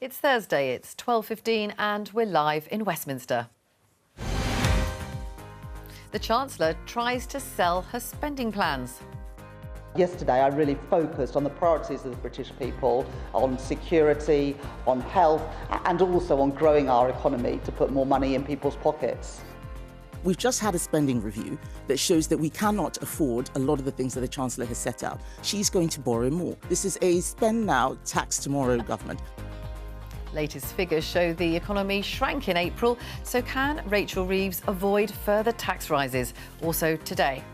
It's Thursday, it's 12:15 and we're live in Westminster. The Chancellor tries to sell her spending plans. Yesterday, I really focused on the priorities of the British people, on security, on health, and also on growing our economy to put more money in people's pockets. We've just had a spending review that shows that we cannot afford a lot of the things that the Chancellor has set out. She's going to borrow more. This is a spend now, tax tomorrow government. Latest figures show the economy shrank in April, so can Rachel Reeves avoid further tax rises? Also today,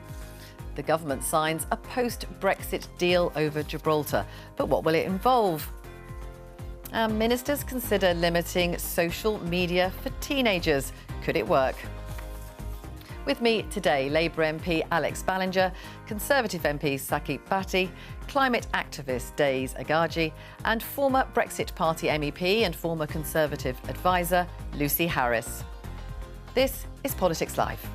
the government signs a post-Brexit deal over Gibraltar. But what will it involve? Ministers consider limiting social media for teenagers. Could it work? With me today, Labour MP Alex Ballinger, Conservative MP Saqib Bhatti, climate activist Days Agaji, and former Brexit Party MEP and former Conservative advisor Lucy Harris. This is Politics Live.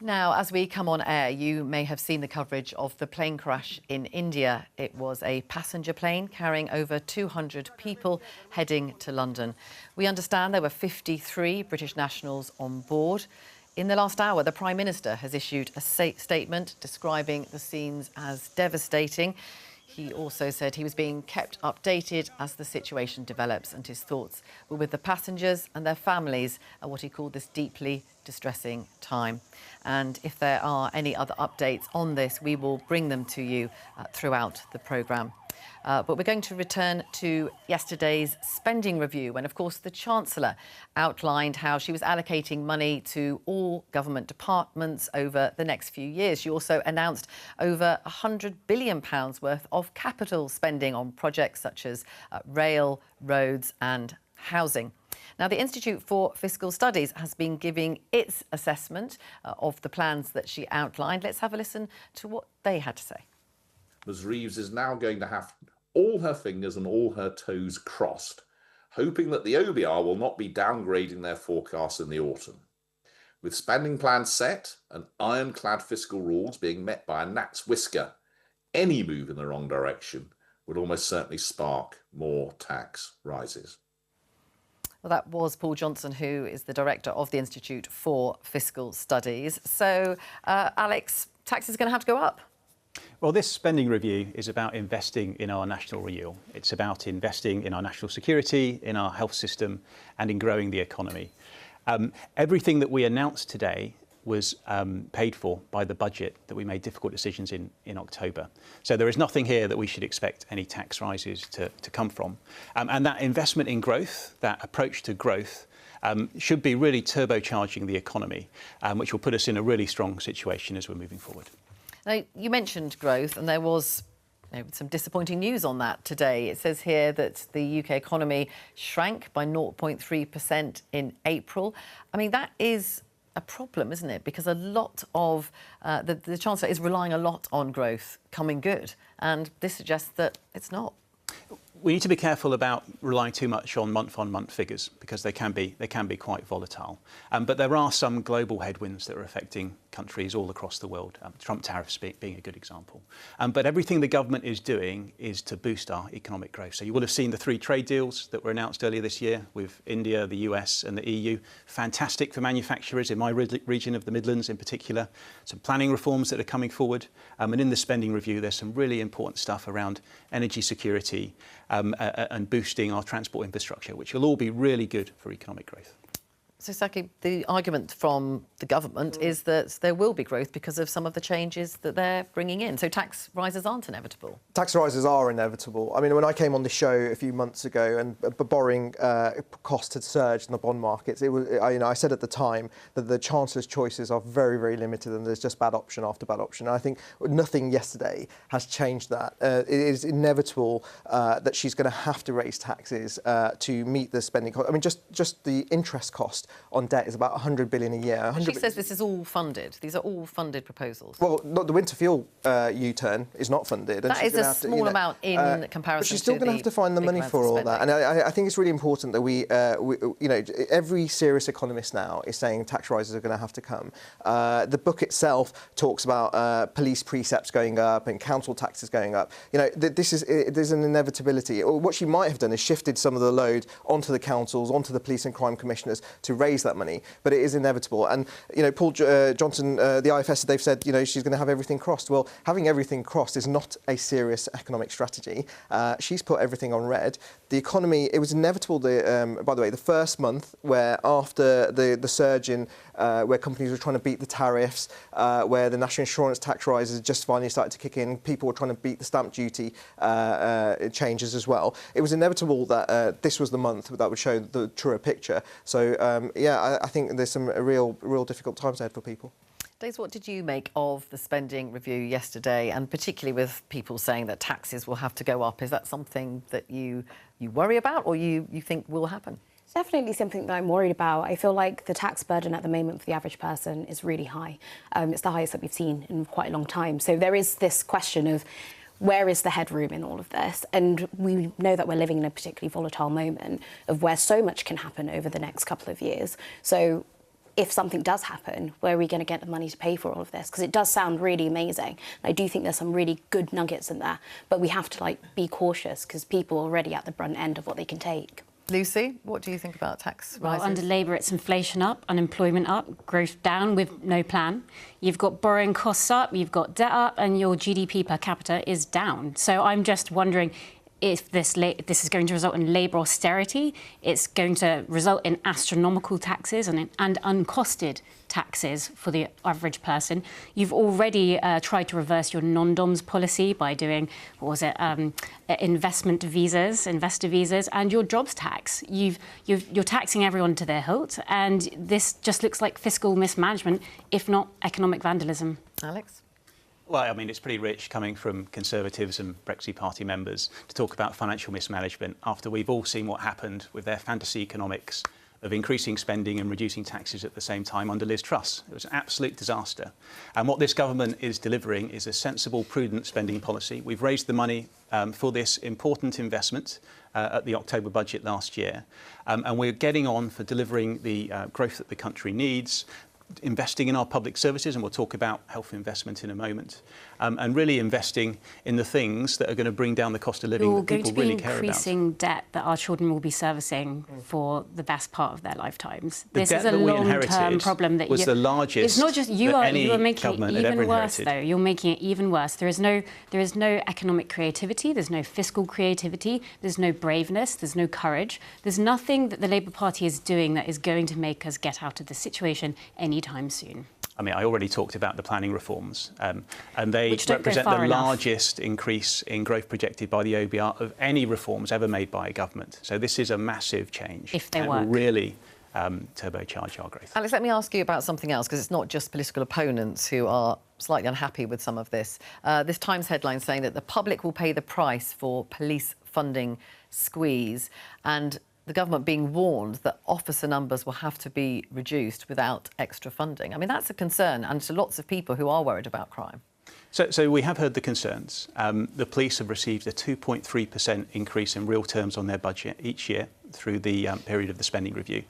Now, as we come on air, you may have seen the coverage of the plane crash in India. It was a passenger plane carrying over 200 people heading to London. We understand there were 53 British nationals on board. In the last hour, the Prime Minister has issued a statement describing the scenes as devastating. He also said he was being kept updated as the situation develops, and his thoughts were with the passengers and their families at what he called this deeply distressing time. And if there are any other updates on this, we will bring them to you throughout the programme. But we're going to return to yesterday's spending review when, of course, the Chancellor outlined how she was allocating money to all government departments over the next few years. She also announced over £100 billion worth of capital spending on projects such as rail, roads and housing. Now, the Institute for Fiscal Studies has been giving its assessment of the plans that she outlined. Let's have a listen to what they had to say. Ms Reeves is now going to have all her fingers and all her toes crossed, hoping that the OBR will not be downgrading their forecasts in the autumn. With spending plans set and ironclad fiscal rules being met by a gnat's whisker, any move in the wrong direction would almost certainly spark more tax rises. Well, that was Paul Johnson, who is the director of the Institute for Fiscal Studies. So, Alex, taxes are going to have to go up. Well, this spending review is about investing in our national renewal. It's about investing in our national security, in our health system, and in growing the economy. Everything that we announced today was paid for by the budget that we made difficult decisions in October. So there is nothing here that we should expect any tax rises to come from. And that investment in growth, that approach to growth, should be really turbocharging the economy, which will put us in a really strong situation as we're moving forward. Now, you mentioned growth, and there was some disappointing news on that today. It says here that the UK economy shrank by 0.3% in April. I mean, that is a problem, isn't it? Because a lot of the Chancellor is relying a lot on growth coming good, and this suggests that it's not. We need to be careful about relying too much on month-on-month figures because they can be quite volatile. But there are some global headwinds that are affecting countries all across the world, Trump tariffs being a good example. But everything the government is doing is to boost our economic growth. So you will have seen the 3 trade deals that were announced earlier this year with India, the US and the EU. Fantastic for manufacturers in my region of the Midlands in particular. Some planning reforms that are coming forward. And in the spending review, there's some really important stuff around energy security and boosting our transport infrastructure, which will all be really good for economic growth. So, Saqib, the argument from the government is that there will be growth because of some of the changes that they're bringing in. So tax rises aren't inevitable. Tax rises are inevitable. I mean, when I came on the show a few months ago and borrowing costs had surged in the bond markets, it was, I said at the time that the Chancellor's choices are very, very limited and there's just bad option after bad option. And I think nothing yesterday has changed that. It is inevitable that she's going to have to raise taxes to meet the spending cost. I mean, just the interest cost on debt is about 100 billion a year. She says this is all funded. These are all funded proposals. Well, the winter fuel U-turn is not funded. And that is a small amount in comparison. But she's still going to have to find the money for all that. And I think it's really important that we every serious economist now is saying tax rises are going to have to come. The book itself talks about police precepts going up and council taxes going up. There's an inevitability. Or what she might have done is shifted some of the load onto the councils, onto the police and crime commissioners to raise that money. But it is inevitable. And Paul Johnson, the IFS, they've said she's going to have everything crossed. Well, having everything crossed is not a serious economic strategy. She's put everything on red. The economy, it was inevitable. By the way, the first month where after the surge in where companies were trying to beat the tariffs, where the national insurance tax rises just finally started to kick in, people were trying to beat the stamp duty changes as well. It was inevitable that this was the month that would show the truer picture. So, I think there's some real difficult times ahead for people. Daisy, what did you make of the spending review yesterday, and particularly with people saying that taxes will have to go up? Is that something that you worry about, or you think will happen? It's definitely something that I'm worried about. I feel like the tax burden at the moment for the average person is really high. It's the highest that we've seen in quite a long time. So there is this question of where is the headroom in all of this? And we know that we're living in a particularly volatile moment of where so much can happen over the next couple of years. So if something does happen, where are we going to get the money to pay for all of this? Because it does sound really amazing. I do think there's some really good nuggets in there, but we have to be cautious because people are already at the brunt end of what they can take. Lucy, what do you think about tax rises? Well, under Labour, it's inflation up, unemployment up, growth down with no plan. You've got borrowing costs up, you've got debt up, and your GDP per capita is down. So I'm just wondering if this is going to result in Labour austerity. It's going to result in astronomical taxes and uncosted taxes for the average person. You've already tried to reverse your non-doms policy by doing, investor visas, and your jobs tax. You're taxing everyone to their hilt, and this just looks like fiscal mismanagement, if not economic vandalism. Alex? Well, I mean, it's pretty rich coming from Conservatives and Brexit Party members to talk about financial mismanagement after we've all seen what happened with their fantasy economics of increasing spending and reducing taxes at the same time under Liz Truss. It was an absolute disaster. And what this government is delivering is a sensible, prudent spending policy. We've raised the money for this important investment at the October budget last year. And we're getting on for delivering the growth that the country needs, investing in our public services, and we'll talk about health investment in a moment, and really investing in the things that are going to bring down the cost of living that people really care about. We're going to be increasing debt that our children will be servicing for the best part of their lifetimes. The this is a long-term problem that was the largest. It's not just you are making it even worse, though. You're making it even worse. There is no economic creativity. There's no fiscal creativity. There's no braveness. There's no courage. There's nothing that the Labour Party is doing that is going to make us get out of this situation anytime soon. I mean, I already talked about the planning reforms, and they represent the largest increase in growth projected by the OBR of any reforms ever made by a government. So this is a massive change. If they work. It will really turbocharge our growth. Alex, let me ask you about something else, because it's not just political opponents who are slightly unhappy with some of this. This Times headline saying that the public will pay the price for police funding squeeze, and the government being warned that officer numbers will have to be reduced without extra funding. I mean, that's a concern, and to lots of people who are worried about crime. So we have heard the concerns. The police have received a 2.3% increase in real terms on their budget each year through the period of the spending review.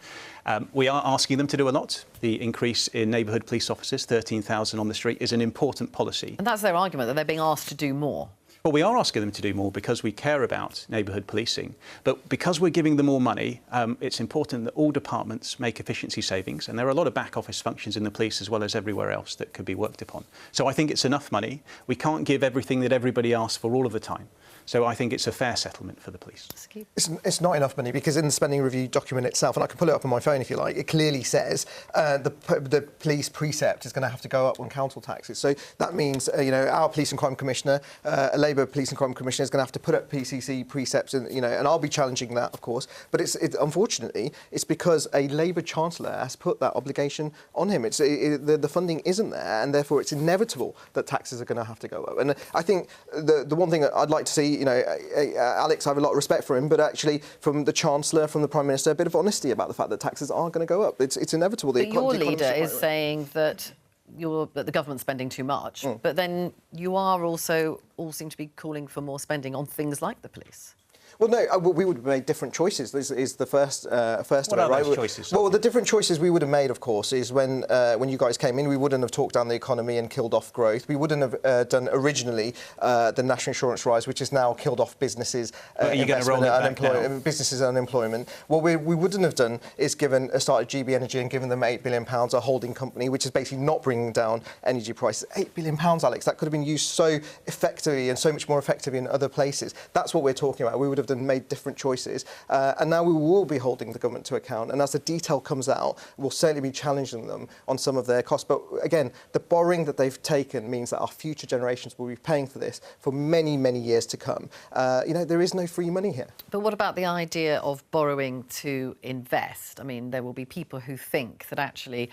We are asking them to do a lot. The increase in neighbourhood police officers, 13,000 on the street, is an important policy. And that's their argument, that they're being asked to do more. Well, we are asking them to do more because we care about neighbourhood policing. But because we're giving them more money, it's important that all departments make efficiency savings. And there are a lot of back office functions in the police as well as everywhere else that could be worked upon. So I think it's enough money. We can't give everything that everybody asks for all of the time. So I think it's a fair settlement for the police. It's not enough money, because in the spending review document itself, and I can pull it up on my phone if you like, it clearly says the police precept is going to have to go up on council taxes. So that means, our police and crime commissioner, a Labour Police and Crime Commissioner is going to have to put up PCC precepts, and and I'll be challenging that, of course. But unfortunately, it's because a Labour Chancellor has put that obligation on him. The funding isn't there, and therefore it's inevitable that taxes are going to have to go up. And I think the one thing I'd like to see, Alex, I have a lot of respect for him, but actually from the Chancellor, from the Prime Minister, a bit of honesty about the fact that taxes are going to go up. It's inevitable. But your leader is saying that the government's spending too much, but then you are also all seem to be calling for more spending on things like the police. Well, no, we would have made different choices. This is the first what of it, are right? Those choices? Well, the different choices we would have made, of course, is when you guys came in, we wouldn't have talked down the economy and killed off growth. We wouldn't have done originally the national insurance rise, which has now killed off businesses, investment, businesses and unemployment. What we wouldn't have done is started GB Energy and given them £8 billion, a holding company, which is basically not bringing down energy prices. £8 billion, Alex, that could have been used so effectively and so much more effectively in other places. That's what we're talking about. We would have made different choices, and now we will be holding the government to account, and as the detail comes out, we'll certainly be challenging them on some of their costs. But again, the borrowing that they've taken means that our future generations will be paying for this for many, many years to come. There is no free money here. But what about the idea of borrowing to invest? I mean, there will be people who think that actually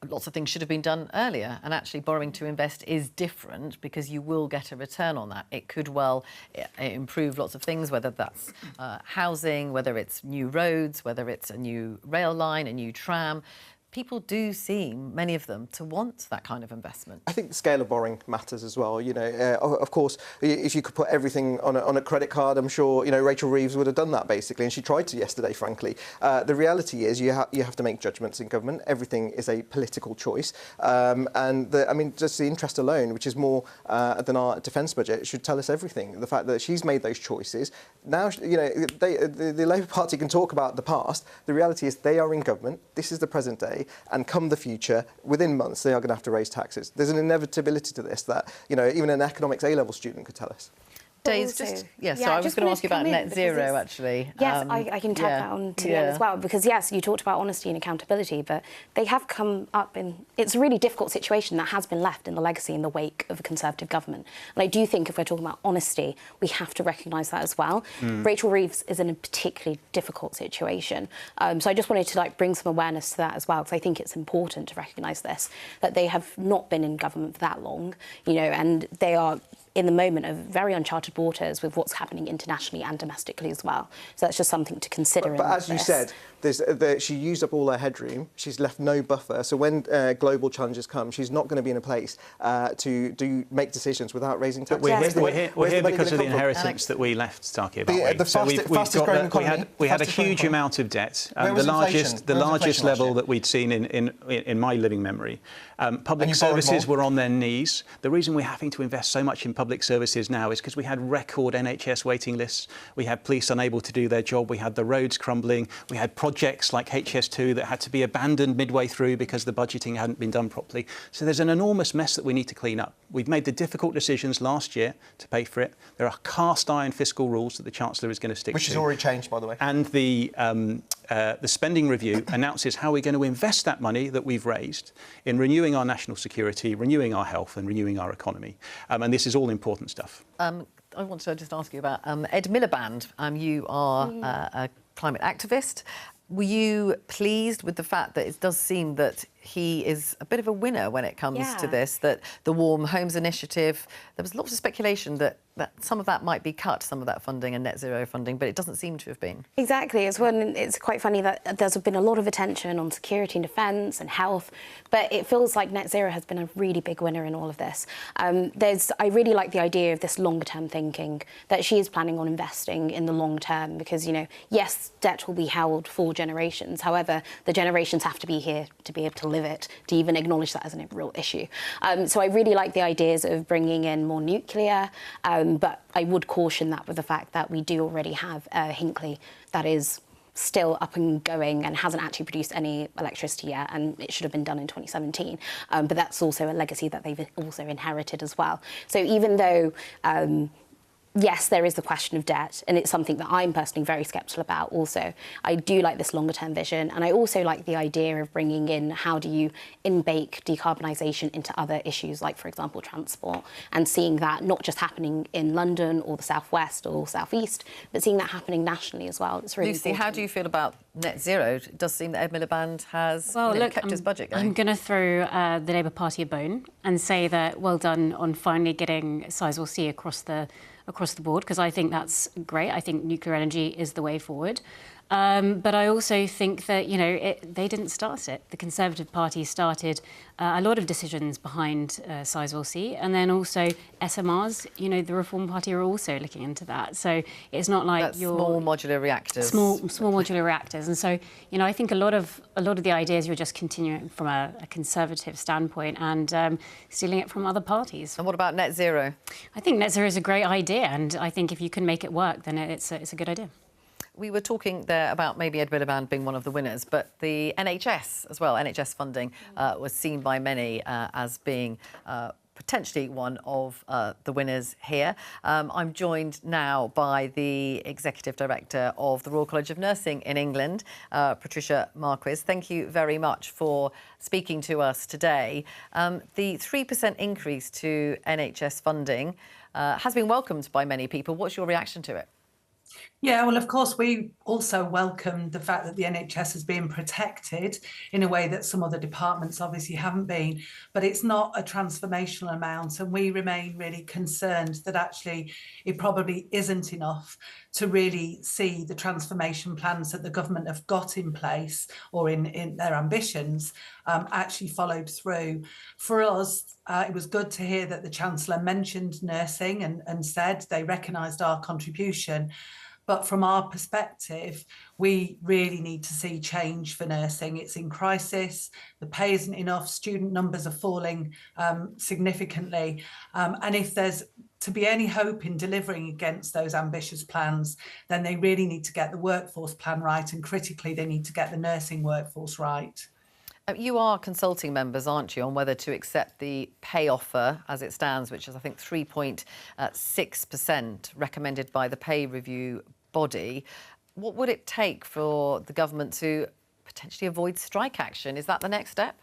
lots of things should have been done earlier, and actually borrowing to invest is different because you will get a return on that. It could well improve lots of things, whether that's housing, whether it's new roads, whether it's a new rail line, a new tram. People do seem, many of them, to want that kind of investment. I think the scale of borrowing matters as well. Of course, if you could put everything on a credit card, I'm sure Rachel Reeves would have done that basically, and she tried to yesterday. Frankly, the reality is you have to make judgments in government. Everything is a political choice, just the interest alone, which is more than our defence budget, should tell us everything. The fact that she's made those choices now, the Labour Party can talk about the past. The reality is they are in government. This is the present day. And come the future, within months, they are going to have to raise taxes. There's an inevitability to this that, even an economics A-level student could tell us. Days, so I was going to ask you about net zero, actually. Yes, I can tag that on to the end as well, because, yes, you talked about honesty and accountability, but they have come up in... It's a really difficult situation that has been left in the legacy in the wake of a Conservative government. And I do think if we're talking about honesty, we have to recognise that as well. Rachel Reeves is in a particularly difficult situation. So I just wanted to bring some awareness to that as well, because I think it's important to recognise this, that they have not been in government for that long, and they are in the moment of very uncharted waters with what's happening internationally and domestically as well. So that's just something to consider. But as you said, she used up all her headroom. She's left no buffer. So when global challenges come, she's not going to be in a place to make decisions without raising taxes. We're here because of the inheritance that we left, Starkey. We had a huge amount of debt, the largest level that we'd seen in my living memory. Public services were on their knees. The reason we're having to invest so much in public services now is because we had record NHS waiting lists. We had police unable to do their job. We had the roads crumbling. We had projects like HS2 that had to be abandoned midway through because the budgeting hadn't been done properly. So there's an enormous mess that we need to clean up. We've made the difficult decisions last year to pay for it. There are cast iron fiscal rules that the Chancellor is going to stick to. Which has already changed, by the way. And the spending review announces how we're going to invest that money that we've raised in renewing our national security, renewing our health and renewing our economy. And this is all important stuff. I want to just ask you about Ed Miliband. You are a climate activist. Were you pleased with the fact that it does seem that he is a bit of a winner when it comes to this, that the Warm Homes Initiative, there was lots of speculation that some of that might be cut, some of that funding and net zero funding, but it doesn't seem to have been. Exactly. It's quite funny that there's been a lot of attention on security and defence and health, but it feels like net zero has been a really big winner in all of this. I really like the idea of this longer term thinking, that she is planning on investing in the long term because, yes, debt will be held for generations. However, the generations have to be here to be able to live it, to even acknowledge that as a real issue. So I really like the ideas of bringing in more nuclear, but I would caution that with the fact that we do already have Hinkley that is still up and going and hasn't actually produced any electricity yet, and it should have been done in 2017. But that's also a legacy that they've also inherited as well. So even though yes, there is the question of debt, and it's something that I'm personally very sceptical about also. I do like this longer term vision, and I also like the idea of bringing in how do you in-bake decarbonisation into other issues, like, for example, transport, and seeing that not just happening in London or the southwest or southeast, but seeing that happening nationally as well. It's really Lucy, important. how do you feel about net zero? It does seem that Ed Miliband has kept his budget going. I'm going to throw the Labour Party a bone and say that well done on finally getting Sizewell C across the board, because I think that's great. I think nuclear energy is the way forward. But I also think that, they didn't start it. The Conservative Party started a lot of decisions behind Sizewell C, and then also SMRs, the Reform Party are also looking into that. So it's not like That's small modular reactors. Small modular reactors. And so, I think a lot of the ideas you're just continuing from a Conservative standpoint and stealing it from other parties. And what about net zero? I think net zero is a great idea, and I think if you can make it work, then it's a good idea. We were talking there about maybe Ed Miliband being one of the winners, but the NHS as well, NHS funding was seen by many as being potentially one of the winners here. I'm joined now by the Executive Director of the Royal College of Nursing in England, Patricia Marquis. Thank you very much for speaking to us today. The 3% increase to NHS funding has been welcomed by many people. What's your reaction to it? Yeah, well, of course, we also welcome the fact that the NHS is being protected in a way that some other departments obviously haven't been, but it's not a transformational amount, and we remain really concerned that actually it probably isn't enough to really see the transformation plans that the government have got in place or in their ambitions actually followed through. For us, it was good to hear that the Chancellor mentioned nursing and said they recognised our contribution. But from our perspective, we really need to see change for nursing. It's in crisis, the pay isn't enough, student numbers are falling significantly. And if there's to be any hope in delivering against those ambitious plans, then they really need to get the workforce plan right, and critically, they need to get the nursing workforce right. You are consulting members, aren't you, on whether to accept the pay offer as it stands, which is, I think, 3.6% recommended by the pay review body. What would it take for the government to potentially avoid strike action? Is that the next step?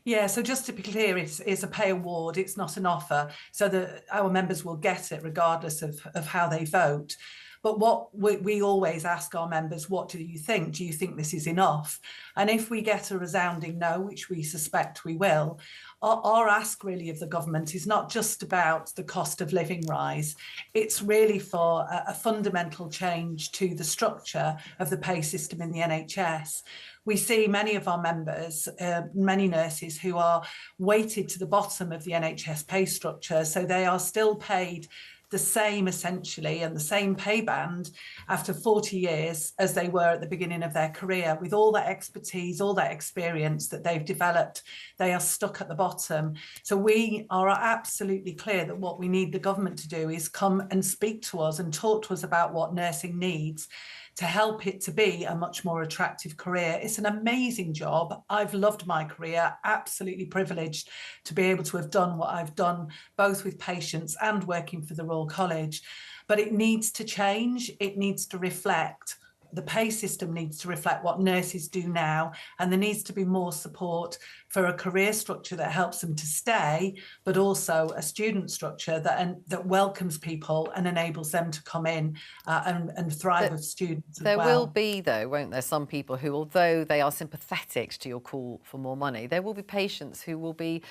Yeah, so just to be clear, it's a pay award, it's not an offer, so that our members will get it regardless of how they vote. But what we always ask our members, what do you think? Do you think this is enough? And if we get a resounding no, which we suspect we will, our ask really of the government is not just about the cost of living rise. It's really for a fundamental change to the structure of the pay system in the NHS. We see many of our members, many nurses who are weighted to the bottom of the NHS pay structure. So they are still paid the same essentially and the same pay band after 40 years as they were at the beginning of their career. With all that expertise, all that experience that they've developed, they are stuck at the bottom. So we are absolutely clear that what we need the government to do is come and speak to us and talk to us about what nursing needs to help it to be a much more attractive career. It's an amazing job. I've loved my career, absolutely privileged to be able to have done what I've done, both with patients and working for the Royal College. But it needs to change. It needs to reflect. The pay system needs to reflect what nurses do now, and there needs to be more support for a career structure that helps them to stay, but also a student structure that welcomes people and enables them to come in and thrive as students as well. There will be, though, won't there, some people who, although they are sympathetic to your call for more money, there will be patients who will be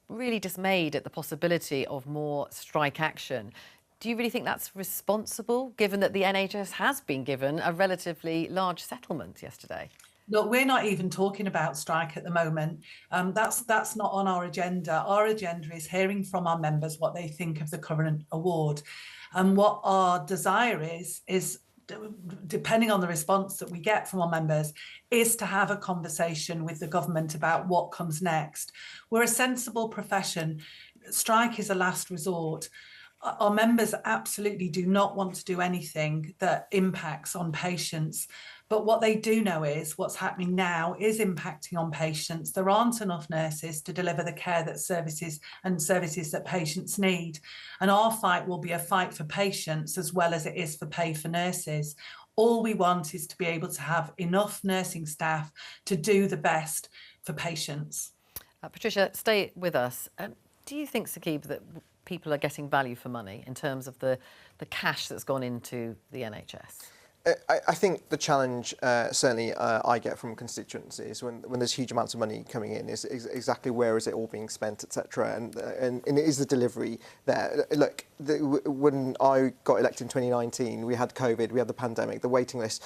really dismayed at the possibility of more strike action. Do you really think that's responsible, given that the NHS has been given a relatively large settlement yesterday? Look, we're not even talking about strike at the moment. That's not on our agenda. Our agenda is hearing from our members what they think of the current award. And what our desire is, depending on the response that we get from our members, is to have a conversation with the government about what comes next. We're a sensible profession. Strike is a last resort. our members absolutely do not want to do anything that impacts on patients. But what they do know is what's happening now is impacting on patients. There aren't enough nurses to deliver the care that services that patients need. And our fight will be a fight for patients as well as it is for pay for nurses. All we want is to be able to have enough nursing staff to do the best for patients. Patricia, stay with us. Do you think, Saqib, that people are getting value for money in terms of the cash that's gone into the NHS? I think the challenge, certainly I get from constituencies when there's huge amounts of money coming in is exactly where is it all being spent, etc. And it is the delivery there. Look, when I got elected in 2019, we had COVID, we had the pandemic, the waiting list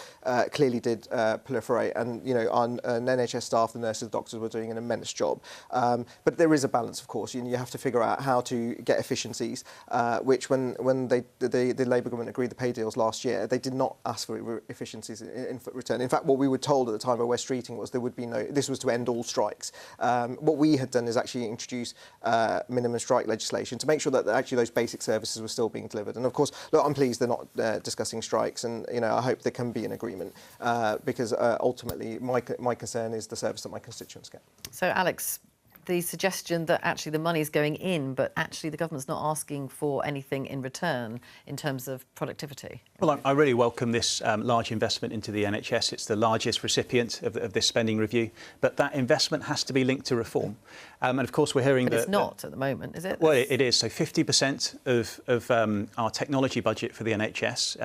clearly did proliferate, and our NHS staff, the nurses, doctors were doing an immense job. But there is a balance, of course. You have to figure out how to get efficiencies, which when the Labour government agreed the pay deals last year, they did not ask for efficiencies in return. In fact, what we were told at the time by West Streeting was there would be no, this was to end all strikes. What we had done is actually introduce minimum strike legislation to make sure that actually those basic services were still being delivered. And of course, look, I'm pleased they're not discussing strikes, and I hope there can be an agreement because ultimately my concern is the service that my constituents get. So, Alex, the suggestion that actually the money's going in, but actually the government's not asking for anything in return in terms of productivity? Well, I really welcome this large investment into the NHS. It's the largest recipient of this spending review, but that investment has to be linked to reform. And of course, we're hearing that it's not at the moment, is it? Well, it is. So 50% of our technology budget for the NHS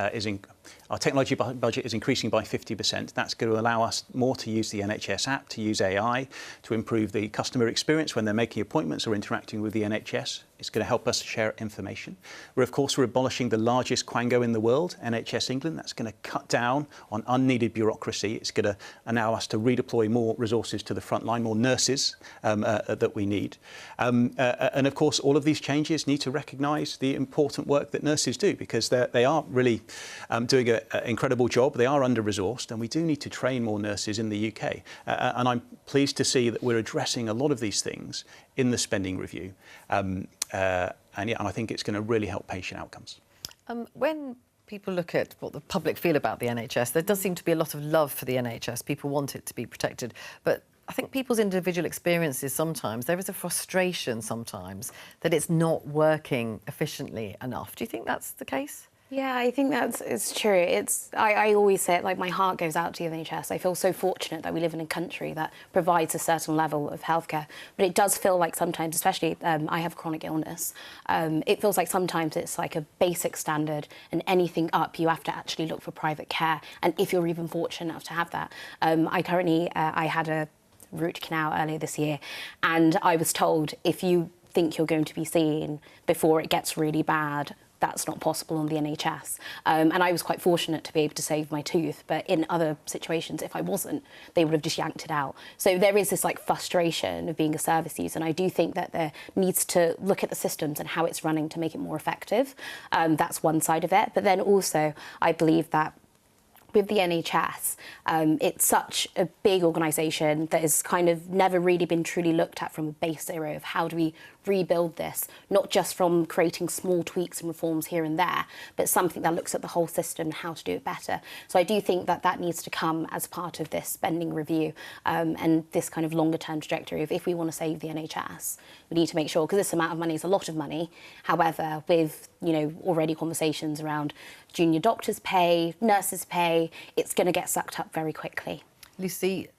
our technology budget is increasing by 50%. That's going to allow us more to use the NHS app, to use AI, to improve the customer experience when they're making appointments or interacting with the NHS. It's going to help us share information. We're abolishing the largest quango in the world, NHS England. That's going to cut down on unneeded bureaucracy. It's going to allow us to redeploy more resources to the front line, more nurses that we need. And of course, all of these changes need to recognise the important work that nurses do, because they are really doing an incredible job. They are under-resourced, and we do need to train more nurses in the UK. And I'm pleased to see that we're addressing a lot of these things in the spending review. And I think it's going to really help patient outcomes. When people look at what the public feel about the NHS, there does seem to be a lot of love for the NHS. People want it to be protected. But I think people's individual experiences sometimes, there is a frustration sometimes that it's not working efficiently enough. Do you think that's the case? Yeah, I think it's true. I always say it, like, my heart goes out to the NHS. I feel so fortunate that we live in a country that provides a certain level of healthcare. But it does feel like sometimes, especially I have chronic illness, it feels like sometimes it's like a basic standard, and anything up, you have to actually look for private care. And if you're even fortunate enough to have that. I had a root canal earlier this year, and I was told if you think you're going to be seen before it gets really bad, that's not possible on the NHS. And I was quite fortunate to be able to save my tooth, but in other situations, if I wasn't, they would have just yanked it out. So there is this frustration of being a service user, and I do think that there needs to look at the systems and how it's running to make it more effective. That's one side of it. But then also, I believe that with the NHS, it's such a big organisation that has kind of never really been truly looked at from a base zero of how do we rebuild this, not just from creating small tweaks and reforms here and there, but something that looks at the whole system and how to do it better. So I do think that needs to come as part of this spending review and this kind of longer term trajectory of if we want to save the NHS, we need to make sure, because this amount of money is a lot of money. However, with already conversations around junior doctors' pay, nurses' pay, it's going to get sucked up very quickly. Lucy,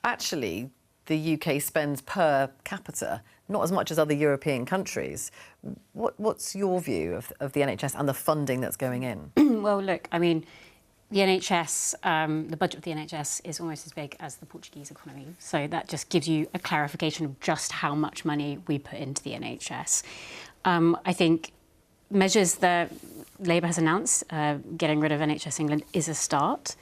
actually, the UK spends per capita not as much as other European countries. What's your view of the NHS and the funding that's going in? Well, look, I mean, the NHS, the budget of the NHS is almost as big as the Portuguese economy. So that just gives you a clarification of just how much money we put into the NHS. I think measures that Labour has announced, getting rid of NHS England, is a start.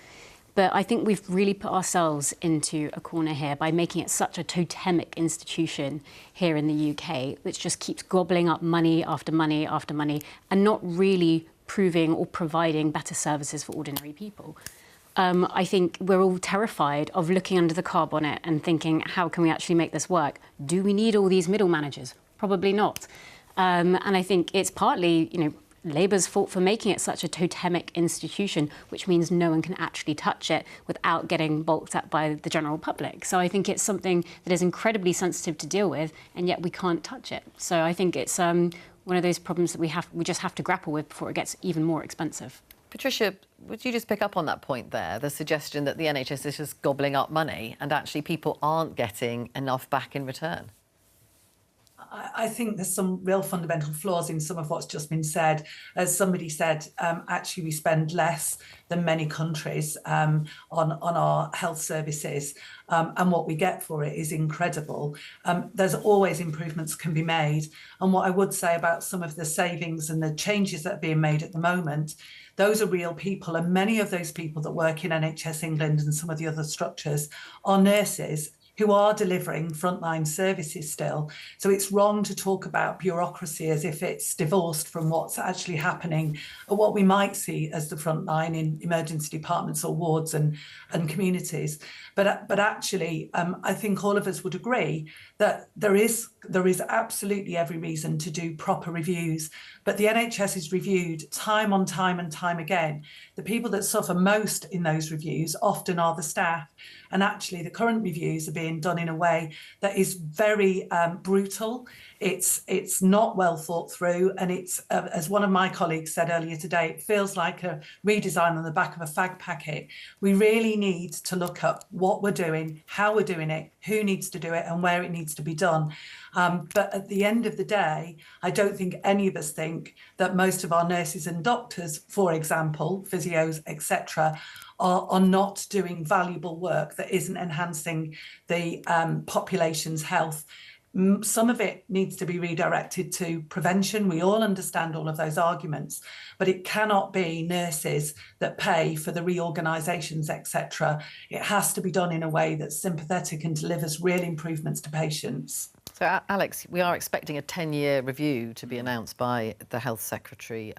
But I think we've really put ourselves into a corner here by making it such a totemic institution here in the UK, which just keeps gobbling up money after money after money and not really proving or providing better services for ordinary people. I think we're all terrified of looking under the car bonnet and thinking, how can we actually make this work? Do we need all these middle managers? Probably not. And I think it's partly, Labour's fault for making it such a totemic institution, which means no one can actually touch it without getting balked at by the general public. So I think it's something that is incredibly sensitive to deal with, and yet we can't touch it. So I think it's one of those problems that we just have to grapple with before it gets even more expensive. Patricia, would you just pick up on that point there, the suggestion that the NHS is just gobbling up money and actually people aren't getting enough back in return? I think there's some real fundamental flaws in some of what's just been said. As somebody said, actually we spend less than many countries on our health services, and what we get for it is incredible. There's always improvements can be made. And what I would say about some of the savings and the changes that are being made at the moment, those are real people, and many of those people that work in NHS England and some of the other structures are nurses who are delivering frontline services still. So it's wrong to talk about bureaucracy as if it's divorced from what's actually happening or what we might see as the frontline in emergency departments or wards and communities. But actually, I think all of us would agree that there is absolutely every reason to do proper reviews. But the NHS is reviewed time on time and time again. The people that suffer most in those reviews often are the staff. And actually, the current reviews are being done in a way that is very brutal. It's not well thought through, and it's, as one of my colleagues said earlier today, it feels like a redesign on the back of a fag packet. We really need to look up what we're doing, how we're doing it, who needs to do it, and where it needs to be done. But at the end of the day, I don't think any of us think that most of our nurses and doctors, for example, physios, etc., are not doing valuable work that isn't enhancing the population's health. Some of it needs to be redirected to prevention. We all understand all of those arguments, but it cannot be nurses that pay for the reorganisations, etc. It has to be done in a way that's sympathetic and delivers real improvements to patients. So, Alex, we are expecting a 10-year review to be announced by the Health Secretary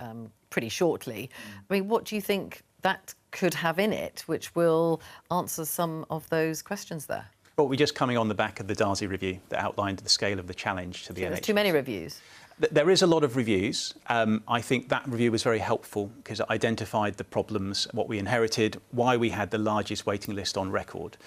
pretty shortly. I mean, what do you think that could have in it which will answer some of those questions there? Well, we're just coming on the back of the Darzi review that outlined the scale of the challenge to the NHS. There's too many reviews. There is a lot of reviews. I think that review was very helpful because it identified the problems, what we inherited, why we had the largest waiting list on record.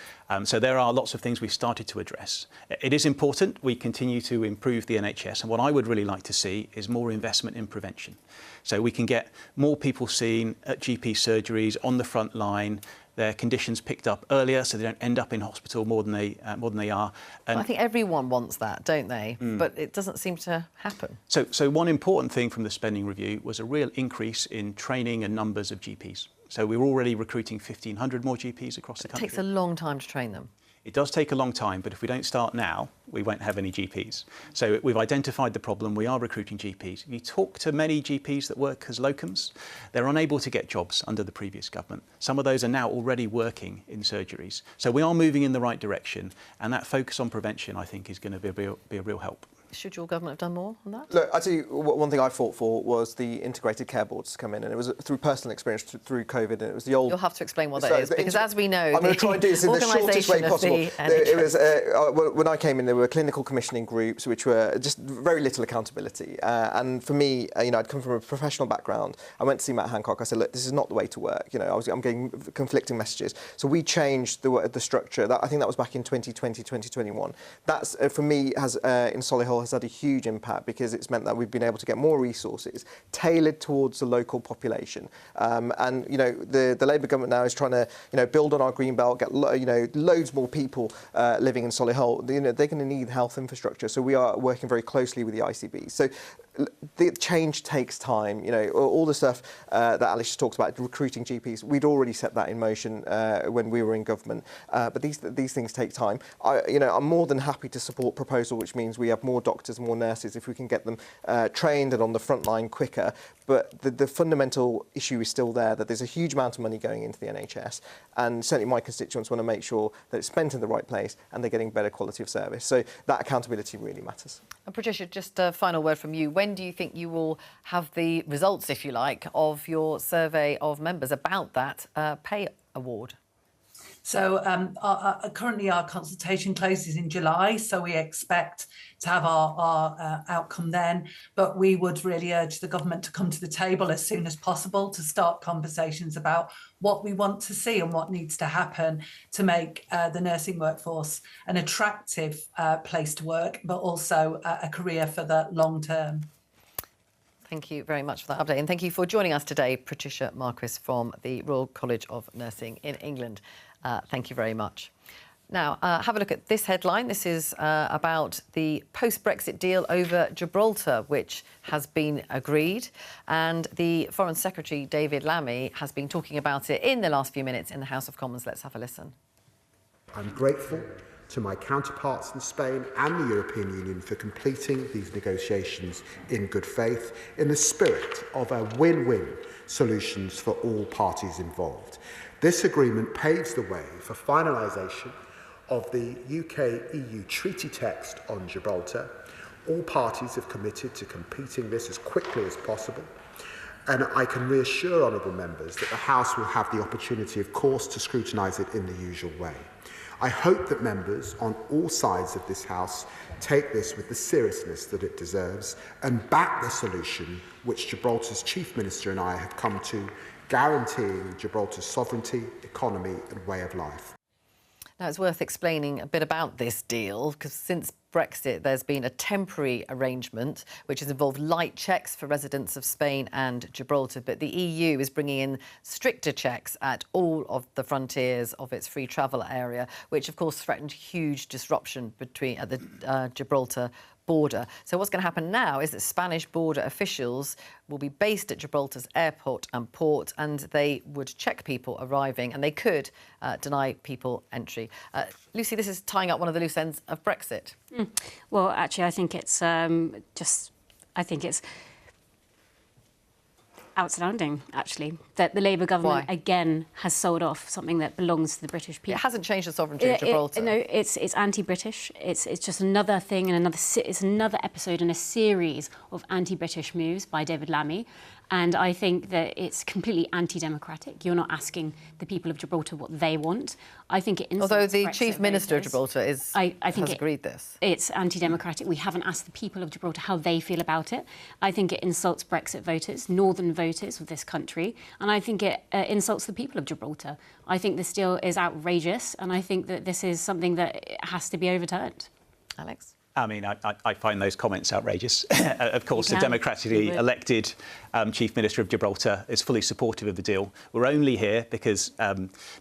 So there are lots of things we've started to address. It is important we continue to improve the NHS, and what I would really like to see is more investment in prevention. So we can get more people seen at GP surgeries on the front line, their conditions picked up earlier so they don't end up in hospital more than they are. And I think everyone wants that, don't they? But it doesn't seem to happen. So one important thing from the spending review was a real increase in training and numbers of GPs. So we were already recruiting 1,500 more GPs across the country. It takes a long time to train them. It does take a long time, but if we don't start now, we won't have any GPs. So we've identified the problem. We are recruiting GPs. If you talk to many GPs that work as locums, they're unable to get jobs under the previous government. Some of those are now already working in surgeries. So we are moving in the right direction, and that focus on prevention, I think, is going to be a real help. Should your government have done more on that? Look, I tell you, one thing I fought for was the integrated care boards to come in, and it was through personal experience through COVID, and it was the old... You'll have to explain what that is, because as we know... I'm going to try and do this in the shortest way possible. It was, when I came in, there were clinical commissioning groups, which were just very little accountability. And for me, I'd come from a professional background. I went to see Matt Hancock. I said, look, this is not the way to work. I'm getting conflicting messages. So we changed the structure. I think that was back in 2020, 2021. That's, for me, has in Solihull, has had a huge impact because it's meant that we've been able to get more resources tailored towards the local population. And the Labour government now is trying to build on our green belt, get loads more people living in Solihull. They're going to need health infrastructure, so we are working very closely with the ICB. So the change takes time. All the stuff that Alice just talked about, recruiting GPs, we'd already set that in motion when we were in government. But these things take time. I'm more than happy to support proposal, which means we have more doctors, more nurses, if we can get them trained and on the front line quicker. But the fundamental issue is still there, that there's a huge amount of money going into the NHS, and certainly my constituents want to make sure that it's spent in the right place and they're getting better quality of service. So that accountability really matters. And Patricia, just a final word from you. When do you think you will have the results, if you like, of your survey of members about that pay award? So currently our consultation closes in July, so we expect to have our outcome then. But we would really urge the government to come to the table as soon as possible to start conversations about what we want to see and what needs to happen to make the nursing workforce an attractive place to work, but also a career for the long term. Thank you very much for that update, and thank you for joining us today, Patricia Marquis from the Royal College of Nursing in England. Thank you very much. Now, have a look at this headline. This is about the post-Brexit deal over Gibraltar, which has been agreed. And the Foreign Secretary, David Lammy, has been talking about it in the last few minutes in the House of Commons. Let's have a listen. I'm grateful to my counterparts in Spain and the European Union for completing these negotiations in good faith, in the spirit of a win-win solutions for all parties involved. This agreement paves the way for finalisation of the UK-EU treaty text on Gibraltar. All parties have committed to completing this as quickly as possible. And I can reassure honourable members that the House will have the opportunity, of course, to scrutinise it in the usual way. I hope that members on all sides of this House take this with the seriousness that it deserves and back the solution which Gibraltar's Chief Minister and I have come to, guaranteeing Gibraltar's sovereignty, economy and way of life. Now, it's worth explaining a bit about this deal, because since Brexit, there's been a temporary arrangement which has involved light checks for residents of Spain and Gibraltar. But the EU is bringing in stricter checks at all of the frontiers of its free travel area, which, of course, threatened huge disruption at the Gibraltar border. So what's going to happen now is that Spanish border officials will be based at Gibraltar's airport and port, and they would check people arriving, and they could deny people entry. Lucy, this is tying up one of the loose ends of Brexit. Well, actually, I think it's outstanding, actually, that the Labour government again has sold off something that belongs to the British people. It hasn't changed the sovereignty of Gibraltar. No, it's anti-British. It's just another thing and it's another episode in a series of anti-British moves by David Lammy. And I think that it's completely anti-democratic. You're not asking the people of Gibraltar what they want. I think it insults Although the Brexit Chief Minister of voters. Gibraltar has agreed this. It's anti-democratic. We haven't asked the people of Gibraltar how they feel about it. I think it insults Brexit voters, northern voters of this country, and I think it insults the people of Gibraltar. I think this deal is outrageous, and I think that this is something that has to be overturned. Alex? I mean, I find those comments outrageous. Of course, the democratically elected Chief Minister of Gibraltar is fully supportive of the deal. We're only here because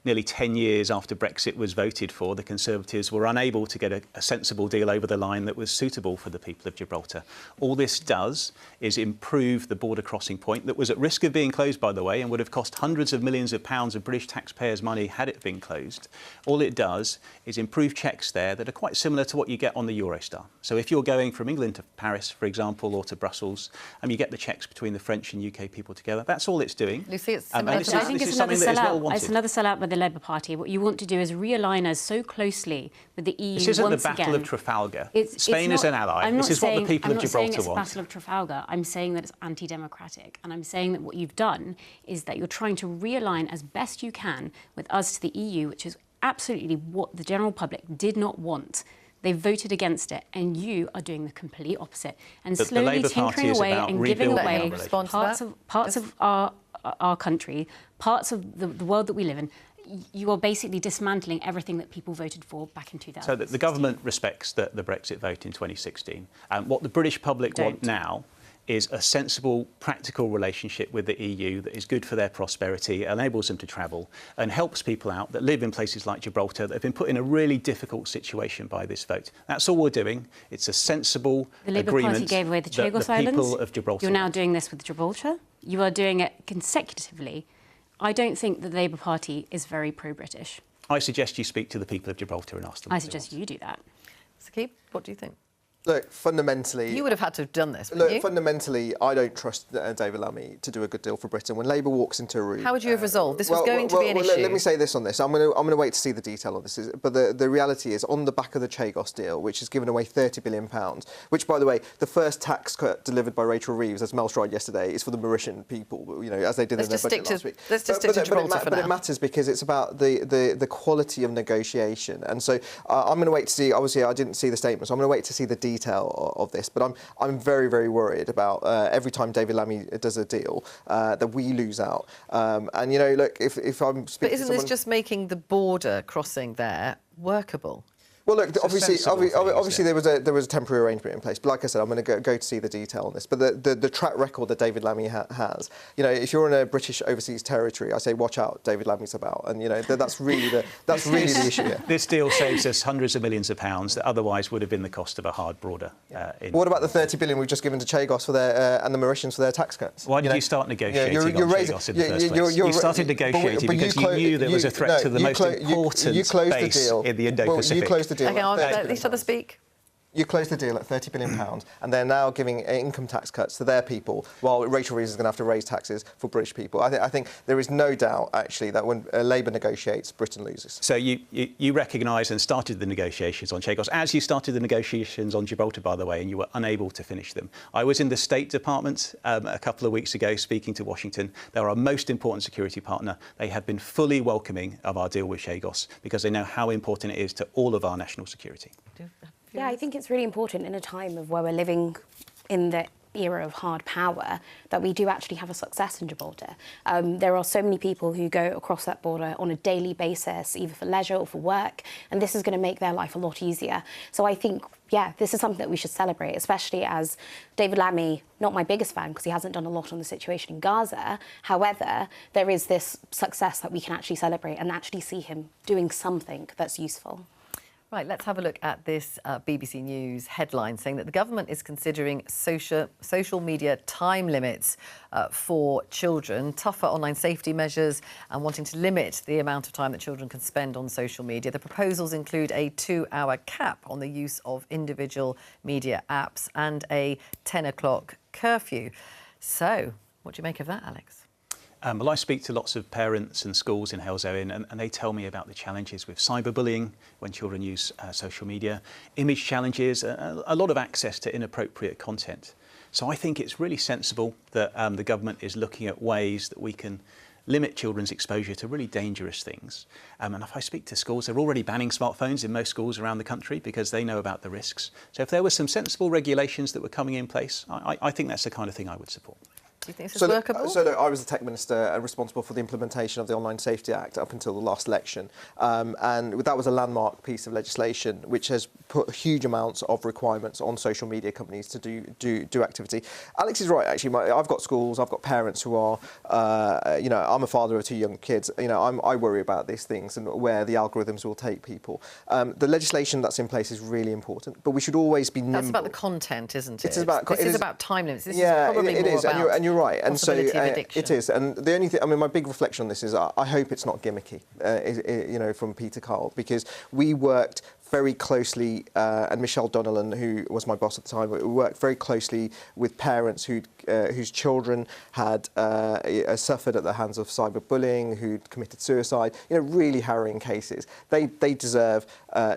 nearly 10 years after Brexit was voted for, the Conservatives were unable to get a sensible deal over the line that was suitable for the people of Gibraltar. All this does is improve the border crossing point that was at risk of being closed, by the way, and would have cost hundreds of millions of pounds of British taxpayers' money had it been closed. All it does is improve checks there that are quite similar to what you get on the Eurostar. So if you're going from England to Paris, for example, or to Brussels, and you get the checks between the French and UK people together, that's all it's doing. Lucy, it's similar I think it's another sellout. It's another sellout by the Labour Party. What you want to do is realign us so closely with the EU. This isn't once the Battle again. of Trafalgar. It's Spain is an ally. This is what the people of Gibraltar want. I'm not saying it's a Battle of Trafalgar. I'm saying that it's anti-democratic. And I'm saying that what you've done is that you're trying to realign as best you can with us to the EU, which is absolutely what the general public did not want. They voted against it, and you are doing the complete opposite and slowly tinkering away and giving away parts of our country, parts of the world that we live in. You are basically dismantling everything that people voted for back in 2016. So the government respects the Brexit vote in 2016. What the British public want now is a sensible, practical relationship with the EU that is good for their prosperity, enables them to travel, and helps people out that live in places like Gibraltar that have been put in a really difficult situation by this vote. That's all we're doing. It's a sensible agreement. The Labour Party gave away the Chagos Islands. People of Gibraltar. You're now doing this with Gibraltar. You are doing it consecutively. I don't think the Labour Party is very pro-British. I suggest you speak to the people of Gibraltar and ask them. I suggest you do that. Saqib, what do you think? Look, fundamentally... You would have had to have done this, Look, you? fundamentally, I don't trust David Lammy to do a good deal for Britain. When Labour walks into a room... How would you have resolved? This was going to be an issue. Let me say this on this. I'm going to wait to see the detail of this. But the reality is, on the back of the Chagos deal, which has given away £30 billion, which, by the way, the first tax cut delivered by Rachel Reeves, as Mel tried yesterday, is for the Mauritian people, you know, as they did in their budget last week. Let's just stick to Gibraltar for now. But it matters because it's about the quality of negotiation. And so I'm going to wait to see... Obviously, I didn't see the statement, so I'm going to wait to see the detail of this, but I'm very, very worried about every time David Lammy does a deal that we lose out. And you know, look, if I'm speaking, but isn't this just making the border crossing there workable? Well, look, obviously there was a temporary arrangement in place. But like I said, I'm going to go to see the detail on this. But the track record that David Lammy has, you know, if you're in a British overseas territory, I say watch out, David Lammy's about, and you know that's really the issue here. This deal saves us hundreds of millions of pounds that otherwise would have been the cost of a hard border. What about the £30 billion we've just given to Chagos for their and the Mauritians for their tax cuts? Why did you start negotiating on Chagos in the first place? You started negotiating because you knew there was a threat to the most important base in the Indo-Pacific. Okay, I'll let each other speak. You closed the deal at £30 billion, and they're now giving income tax cuts to their people, while Rachel Reeves is going to have to raise taxes for British people. I think there is no doubt, actually, that when Labour negotiates, Britain loses. So you recognise and started the negotiations on Chagos, as you started the negotiations on Gibraltar, by the way, and you were unable to finish them. I was in the State Department a couple of weeks ago speaking to Washington. They're our most important security partner. They have been fully welcoming of our deal with Chagos because they know how important it is to all of our national security. Yeah, I think it's really important in a time of where we're living in the era of hard power that we do actually have a success in Gibraltar. There are so many people who go across that border on a daily basis, either for leisure or for work, and this is going to make their life a lot easier. So I think, yeah, this is something that we should celebrate, especially as David Lammy, not my biggest fan because he hasn't done a lot on the situation in Gaza. However, there is this success that we can actually celebrate and actually see him doing something that's useful. Right, let's have a look at this BBC News headline saying that the government is considering social media time limits for children, tougher online safety measures and wanting to limit the amount of time that children can spend on social media. The proposals include a 2-hour cap on the use of individual media apps and a 10 o'clock curfew. So, what do you make of that, Alex? Well, I speak to lots of parents and schools in Halesowen, and they tell me about the challenges with cyberbullying when children use social media, image challenges, a lot of access to inappropriate content. So I think it's really sensible that the government is looking at ways that we can limit children's exposure to really dangerous things. And if I speak to schools, they're already banning smartphones in most schools around the country because they know about the risks. So if there were some sensible regulations that were coming in place, I think that's the kind of thing I would support. Do you think this is workable? So look, I was the tech minister responsible for the implementation of the Online Safety Act up until the last election. And that was a landmark piece of legislation which has put huge amounts of requirements on social media companies to do activity. Alex is right, actually. I've got schools, I've got parents who are, you know, I'm a father of 2 young kids. You know, I worry about these things and where the algorithms will take people. The legislation that's in place is really important, but we should always be nimble. That's about the content, isn't it? This is about time limits. This is probably it more is, about and you're right. And so it is. And the only thing, I mean, my big reflection on this is I hope it's not gimmicky, you know, from Peter Carl, because we worked very closely, and Michelle Donnellan, who was my boss at the time, we worked very closely with parents whose children had suffered at the hands of cyberbullying, who'd committed suicide, you know, really harrowing cases. They deserve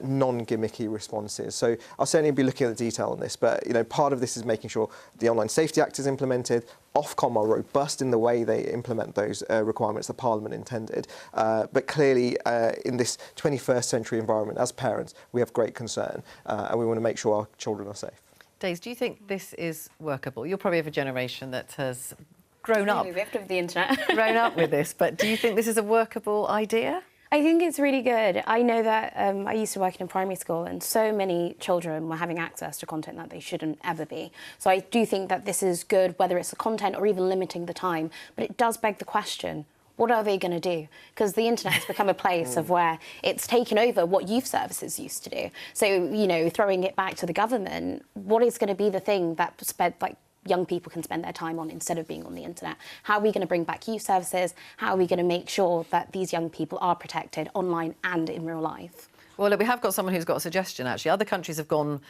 non-gimmicky responses. So I'll certainly be looking at the detail on this, but, you know, part of this is making sure the Online Safety Act is implemented, Ofcom are robust in the way they implement those requirements that Parliament intended. But clearly, in this 21st century environment, as parents, we have great concern, and we want to make sure our children are safe. Days, do you think this is workable? You're probably of a generation that has grown up with the internet. grown up with this, but do you think this is a workable idea? I think it's really good. I know that I used to work in a primary school and so many children were having access to content that they shouldn't ever be. So I do think that this is good, whether it's the content or even limiting the time. But it does beg the question, what are they going to do? Because the internet has become a place of where it's taken over what youth services used to do. So, you know, throwing it back to the government, what is going to be the thing that young people can spend their time on instead of being on the internet? How are we going to bring back youth services? How are we going to make sure that these young people are protected online and in real life? Well, look, we have got someone who's got a suggestion, actually. Other countries have gone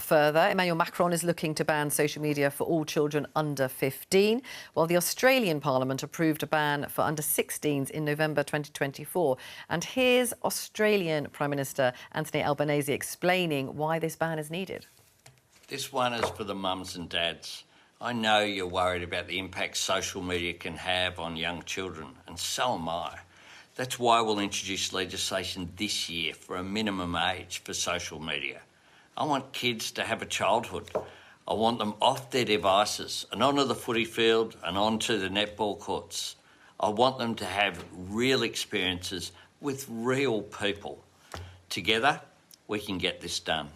further. Emmanuel Macron is looking to ban social media for all children under 15, while the Australian Parliament approved a ban for under 16s in November 2024. And here's Australian Prime Minister Anthony Albanese explaining why this ban is needed. This one is for the mums and dads. I know you're worried about the impact social media can have on young children, and so am I. That's why we'll introduce legislation this year for a minimum age for social media. I want kids to have a childhood. I want them off their devices and onto the footy field and onto the netball courts. I want them to have real experiences with real people. Together, we can get this done.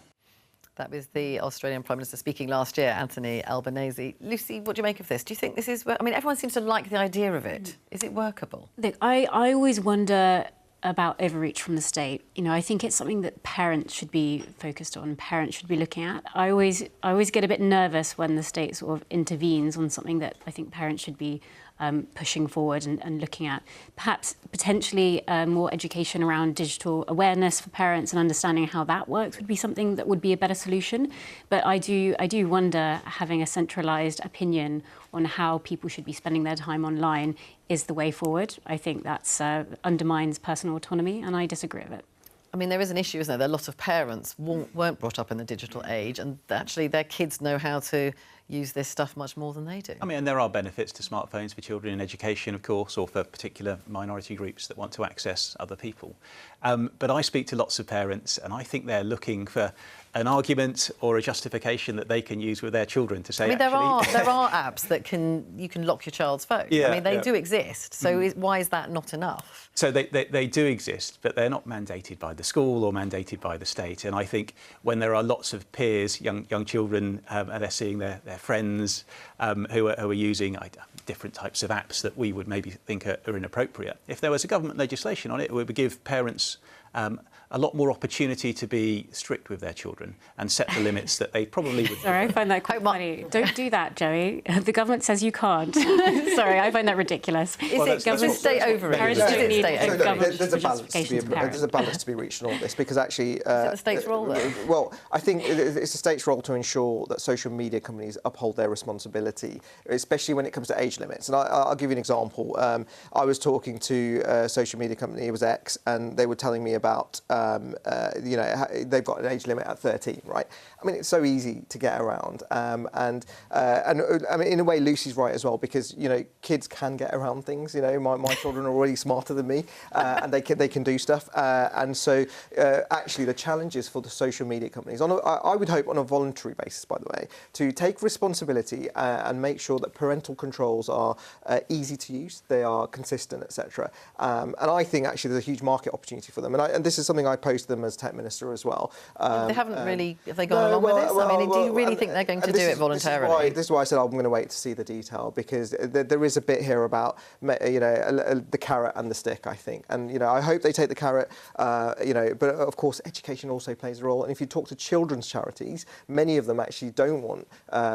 That was the Australian Prime Minister speaking last year, Anthony Albanese. Lucy, what do you make of this? Do you think this is... I mean, everyone seems to like the idea of it. Is it workable? Look, I always wonder about overreach from the state. You know, I think it's something that parents should be focused on, parents should be looking at. I always get a bit nervous when the state sort of intervenes on something that I think parents should be pushing forward and looking at. Perhaps potentially more education around digital awareness for parents and understanding how that works would be something that would be a better solution. But I do wonder, having a centralised opinion on how people should be spending their time online is the way forward. I think that undermines personal autonomy, and I disagree with it. I mean, there is an issue, isn't there? There are a lot of parents weren't brought up in the digital age, and actually their kids know how to use this stuff much more than they do. I mean, and there are benefits to smartphones for children in education, of course, or for particular minority groups that want to access other people. But I speak to lots of parents, and I think they're looking for an argument or a justification that they can use with their children to say, I mean, there are apps that you can lock your child's phone. Yeah, I mean, they do exist. So why is that not enough? So they do exist, but they're not mandated by the school or mandated by the state. And I think when there are lots of peers, young children, and they're seeing their friends who are using different types of apps that we would maybe think are inappropriate. If there was a government legislation on it, it would give parents a lot more opportunity to be strict with their children and set the limits that they probably would. Sorry, I find that quite funny. Don't do that, Joey. The government says you can't. Sorry, I find that ridiculous. Is the state over it? There's a balance to be reached on all this, because actually... is it the state's role, though? Well, I think it's the state's role to ensure that social media companies uphold their responsibility, especially when it comes to age limits. And I'll give you an example. I was talking to a social media company, it was X, and they were telling me about, they've got an age limit at 13, right? I mean, it's so easy to get around. And I mean, in a way, Lucy's right as well, because, kids can get around things. My children are already smarter than me, and they can do stuff. And so, actually, the challenge is for the social media companies, I would hope on a voluntary basis, by the way, to take responsibility and make sure that parental controls are easy to use, they are consistent, etc. And I think, actually, there's a huge market opportunity for them. And this is something I posed to them as Tech Minister as well. They haven't really... Have they gone along with this? I mean, do you really think they're going to do it voluntarily? This is why I said I'm going to wait to see the detail, because there is a bit here about, the carrot and the stick, I think. And, I hope they take the carrot, but of course, education also plays a role. And if you talk to children's charities, many of them actually don't want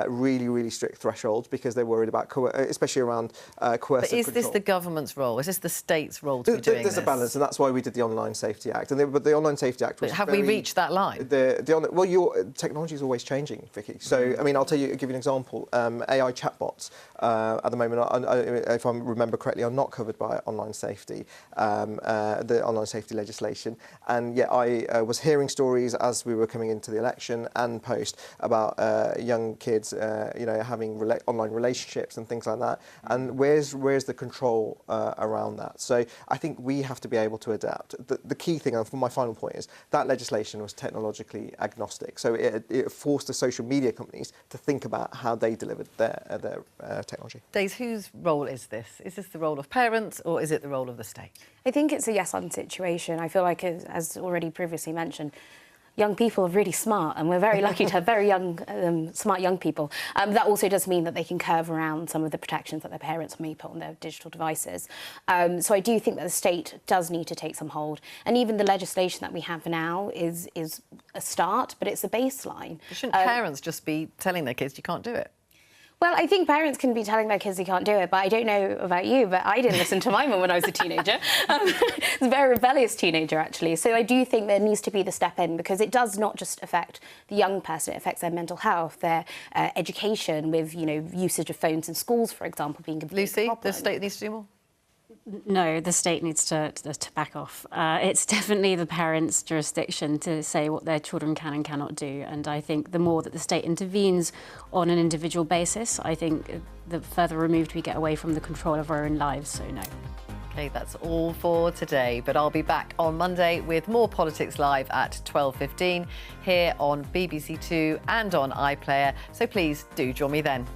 really, really strict thresholds because they're worried about, especially around coercive But is this control. the government's role? Is this the state's role to be doing this? There's a balance, and that's why we did the Online Safety Act. But the Online Safety Act was But have we reached that line? Your technology is always changing, Vicky. So, I mean, I'll give you an example. AI chatbots, at the moment, if I remember correctly, are not covered by online safety, the online safety legislation. And yet I was hearing stories as we were coming into the election and post about young kids, having online relationships and things like that. And where's the control around that? So I think we have to be able to adapt. The key thing, and my final point, is that legislation was technologically agnostic. So it forced the social media companies to think about how they delivered their technology. Days, whose role is this? Is this the role of parents, or is it the role of the state? I think it's a yes-and situation. I feel like, as already previously mentioned, young people are really smart, and we're very lucky to have very young, smart young people. That also does mean that they can curve around some of the protections that their parents may put on their digital devices. So I do think that the state does need to take some hold. And even the legislation that we have now is a start, but it's a baseline. Shouldn't parents just be telling their kids you can't do it? Well, I think parents can be telling their kids they can't do it, but I don't know about you, but I didn't listen to my mum when I was a teenager. I was a very rebellious teenager, actually. So I do think there needs to be the step in, because it does not just affect the young person, it affects their mental health, their education, with, you know, usage of phones in schools, for example, being a Lucy, problem. the state needs to do more? No, the state needs to back off. It's definitely the parents' jurisdiction to say what their children can and cannot do. And I think the more that the state intervenes on an individual basis, I think the further removed we get away from the control of our own lives. So no. OK, that's all for today. But I'll be back on Monday with more Politics Live at 12:15 here on BBC Two and on iPlayer. So please do join me then.